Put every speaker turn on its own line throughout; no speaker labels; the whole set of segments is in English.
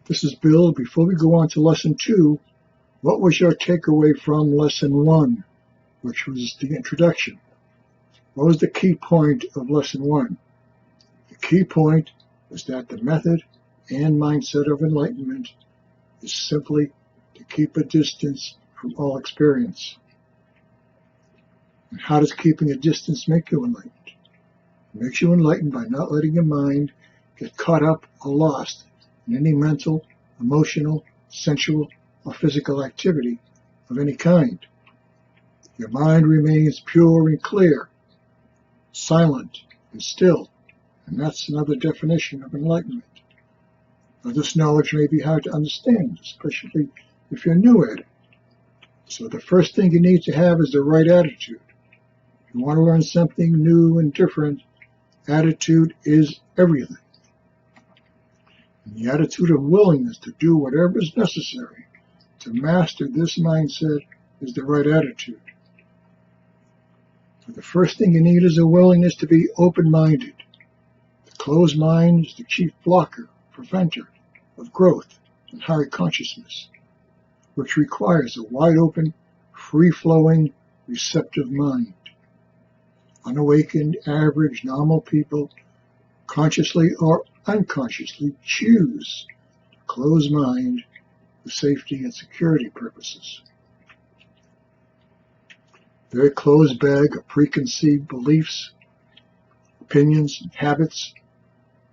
This is Bill. Before we go on to Lesson 2, what was your takeaway from Lesson 1, which was the introduction? What was the key point of Lesson 1? The key point is that the method and mindset of enlightenment is simply to keep a distance from all experience. And how does keeping a distance make you enlightened? It makes you enlightened by not letting your mind get caught up or lost in any mental, emotional, sensual, or physical activity of any kind. Your mind remains pure and clear, silent and still, and that's another definition of enlightenment. Now, this knowledge may be hard to understand, especially if you're new at it. So the first thing you need to have is the right attitude. If you want to learn something new and different, attitude is everything. And the attitude of willingness to do whatever is necessary to master this mindset is the right attitude. So the first thing you need is a willingness to be open-minded. The closed mind is the chief blocker, preventer of growth and higher consciousness, which requires a wide-open, free-flowing, receptive mind. Unawakened, average, normal people, consciously or unconsciously, choose a closed mind for safety and security purposes. Their closed bag of preconceived beliefs, opinions, and habits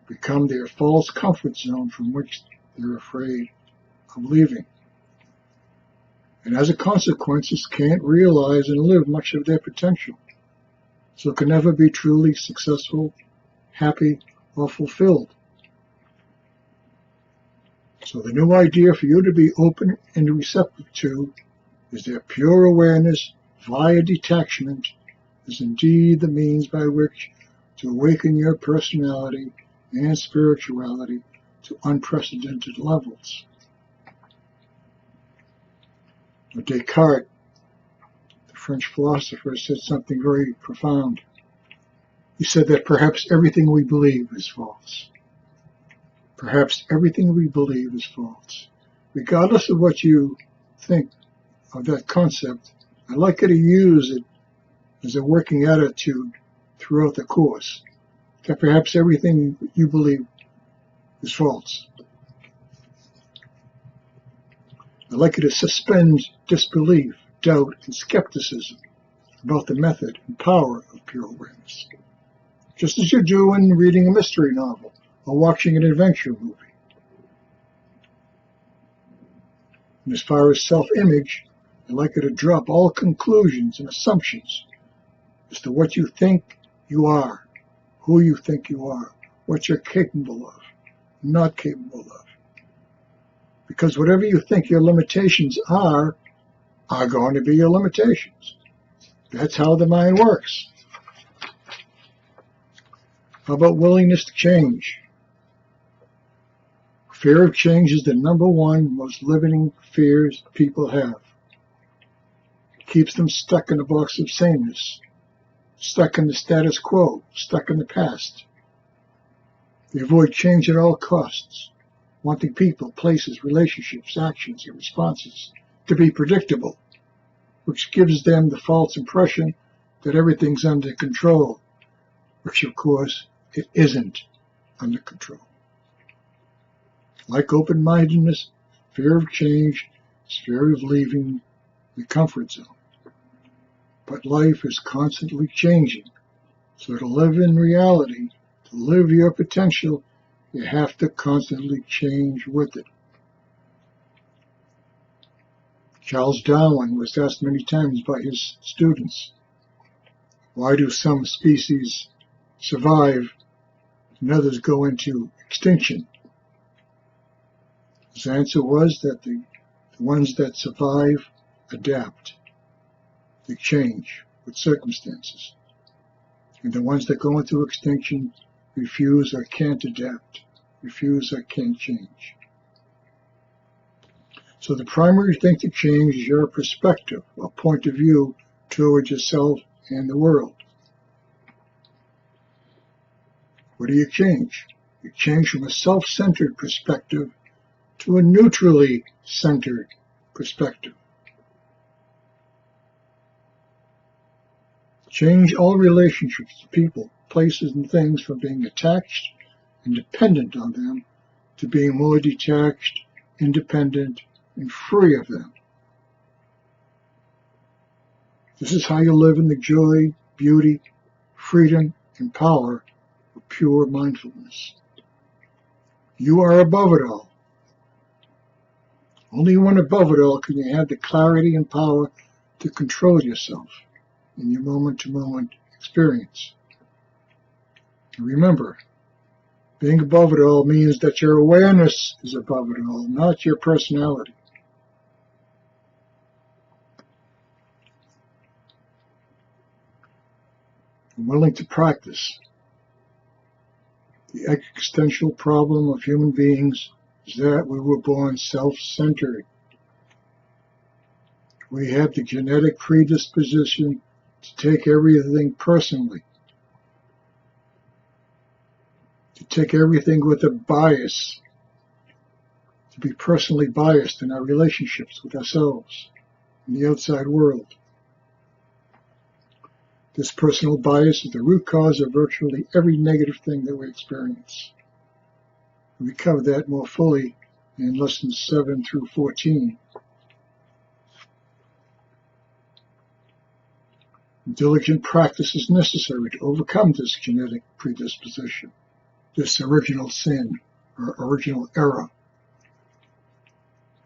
become their false comfort zone from which they're afraid of leaving. And as a consequence, can't realize and live much of their potential, so can never be truly successful, happy, or fulfilled. So the new idea for you to be open and receptive to is that pure awareness via detachment is indeed the means by which to awaken your personality and spirituality to unprecedented levels. Descartes, the French philosopher, said something very profound. He said that perhaps everything we believe is false. Perhaps everything we believe is false. Regardless of what you think of that concept, I'd like you to use it as a working attitude throughout the course, that perhaps everything you believe is false. I'd like you to suspend disbelief, doubt, and skepticism about the method and power of pure awareness, just as you do in reading a mystery novel or watching an adventure movie. And as far as self-image, I'd like you to drop all conclusions and assumptions as to what you think you are, who you think you are, what you're capable of, not capable of. Because whatever you think your limitations are going to be your limitations. That's how the mind works. How about willingness to change? Fear of change is the number one most limiting fears people have. It keeps them stuck in a box of sameness, stuck in the status quo, stuck in the past. They avoid change at all costs, wanting people, places, relationships, actions, and responses to be predictable, which gives them the false impression that everything's under control, which of course it isn't under control. Like open-mindedness, fear of change is fear of leaving the comfort zone. But life is constantly changing, so to live in reality, to live your potential, you have to constantly change with it. Charles Darwin was asked many times by his students, why do some species survive and others go into extinction? His answer was that the ones that survive adapt, they change with circumstances. And the ones that go into extinction refuse or can't adapt, refuse or can't change. So the primary thing to change is your perspective, or point of view towards yourself and the world. What do you change? You change from a self-centered perspective to a neutrally centered perspective. Change all relationships to people, places, and things from being attached and dependent on them to being more detached, independent, and free of them. This is how you live in the joy, beauty, freedom, and power of pure mindfulness. You are above it all. Only when above it all can you have the clarity and power to control yourself in your moment-to-moment experience. And remember, being above it all means that your awareness is above it all, not your personality. I'm willing to practice. The existential problem of human beings is that we were born self-centered. We have the genetic predisposition to take everything personally, to take everything with a bias, to be personally biased in our relationships with ourselves and the outside world. This personal bias is the root cause of virtually every negative thing that we experience. We cover that more fully in lessons 7 through 14. Diligent practice is necessary to overcome this genetic predisposition, this original sin or original error.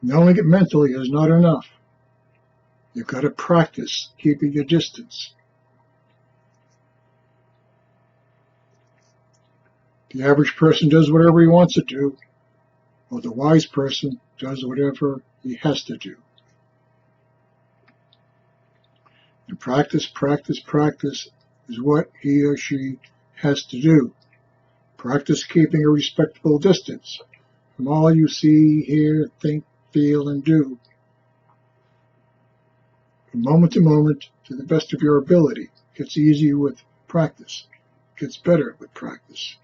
Knowing it mentally is not enough. You've got to practice keeping your distance. The average person does whatever he wants to do, while the wise person does whatever he has to do. And practice is what he or she has to do. Practice keeping a respectable distance from all you see, hear, think, feel, and do. From moment to moment, to the best of your ability. It gets easier with practice. It gets better with practice.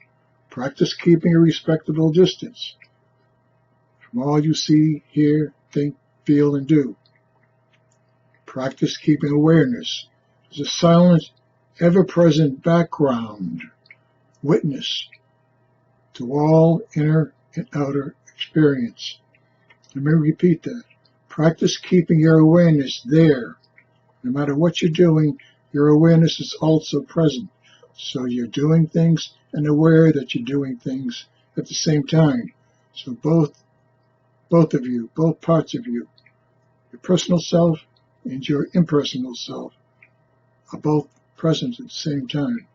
Practice keeping a respectable distance from all you see, hear, think, feel, and do. Practice keeping awareness as a silent, ever-present background, witness to all inner and outer experience. Let me repeat that. Practice keeping your awareness there. No matter what you're doing, your awareness is also present. So you're doing things and aware that you're doing things at the same time. So both of you, both parts of you, your personal self and your impersonal self, are both present at the same time.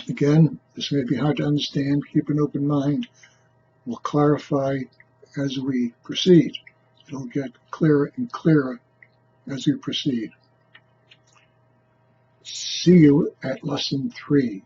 Again, this may be hard to understand. Keep an open mind. We'll clarify as we proceed. It'll get clearer and clearer as we proceed. See you at lesson 3.